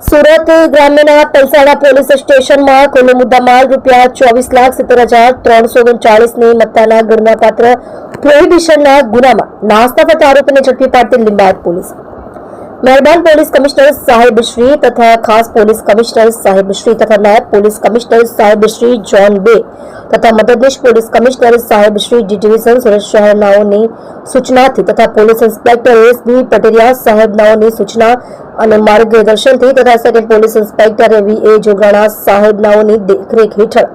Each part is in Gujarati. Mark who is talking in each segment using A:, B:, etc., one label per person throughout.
A: સુરત ગ્રામ્યના પલસાણા પોલીસ સ્ટેશનમાં કુલ મુદ્દામાલ ₹4,70,339ની મત્તાના ગણનાપાત્ર પ્રોહિબિશનના ગુનામાં નાસ્તા ફરતા આરોપીને ઝડપી પાડતી લિંબાયત પોલીસ મહેરબાન પોલીસ કમિશનર સાહેબશ્રી તથા ખાસ પોલીસ કમિશનર સાહેબશ્રી તથા નાયબ પોલીસ કમિશનર સાહેબશ્રી ઝોન 2 તથા મદદનીશ પોલીસ કમિશનર સાહેબશ્રી ડી ડિવિઝન સુરત શહેરનાઓની સૂચનાથી તથા પોલીસ ઇન્સ્પેક્ટર એસબી પટેરિયા સાહેબનાઓની સૂચના અને માર્ગદર્શનથી તથા second police inspector V A Jograna સાહેબનાઓની દેખરેખ હેઠળ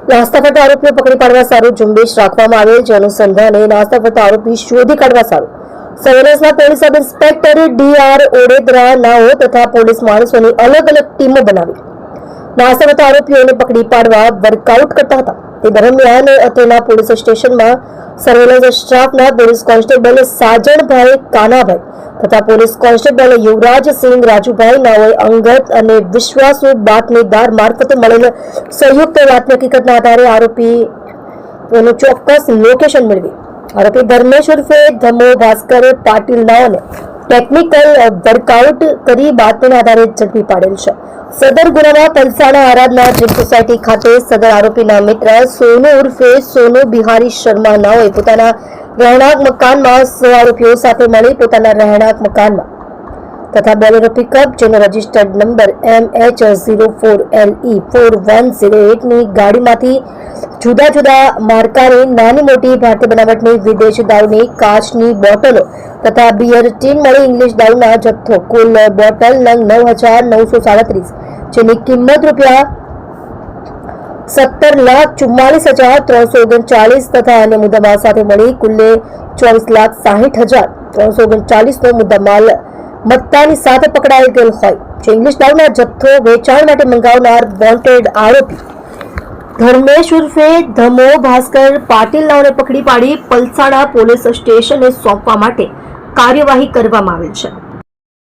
A: નાસ્તા ફરતા આરોપીઓ પકડી પાડવા સારું ઝુંબેશ રાખવામાં આવેલ, જે અનુસંધાને નાસ્તા ફરતા આરોપી શોધી કાઢવા સારું સર્વેલન્સના police sub inspector D R નાઓ તથા પોલીસ માણસોની અલગ અલગ ટીમો બનાવી નાસ્તા ફરતા આરોપીઓને પકડી પાડવા વર્કઆઉટ કરતા હતા. તે દરમિયાન તેના પોલીસ સ્ટેશનમાં સર્વેલન્સ સ્ટાફના પોલીસ કોન્સ્ટેબલ સાજણભાઈ કાનાભાઈ તથા પોલીસ કોન્સ્ટેબલ યુવરાજસિંહ રાજુભાઈ નાઓએ અંગત અને વિશ્વાસુ બાતમીદાર મારફતે મળેલ સંયુક્ત વાતની હકીકતના આધારે આરોપીઓનું ચોક્કસ લોકેશન મેળવી આરોપી ધર્મેશ ઉર્ફે ધમો ભાસ્કર પાટીલ નાઓને ટેકનિકલ વર્કઆઉટ કરી બાતમીના આધારે ઝડપી પાડેલ છે. સદર ગુનામાં પલસાણા આરાધના ડ્રીમ સોસાયટી ખાતે સદર આરોપીના મિત્ર સોનુ ઉર્ફે સોનુ બિહારી શર્મા નાઓએ પોતાના રહેણાંક મકાનમાં આરોપીઓ સાથે મળી પોતાના રહેણાંક મકાનમાં તથા બોલેરો પિકઅપ જેનો રજિસ્ટર્ડ નંબર MH04LE4108ની ગાડીમાંથી જુદા જુદા માર્કાની નાની મોટી ભારતીય બનાવટની વિદેશ દારૂની કાચની બોટલો તથા બિયર ટીન મળી ઇંગ્લિશ દારૂના જથ્થો કુલ બોટલ નંગ 9,937 જેની કિંમત ₹17,44,339 તથા અન્ય મુદ્દામાલ સાથે મળી કુલ્લે 24,60,339નો મુદ્દામાલ મત્તાની સાથે પકડાયેલ ગયેલ હોય, જે ઇંગ્લિશ દારૂના જથ્થો વેચાણ માટે મંગાવનાર વોન્ટેડ આરોપી ધર્મેશ ઉર્ફે ધમો ભાસ્કર પાટીલ નાઓને પકડી પાડી પલસાણા પોલીસ સ્ટેશને સોંપવા માટે કાર્યવાહી કરવામાં આવેલ છે.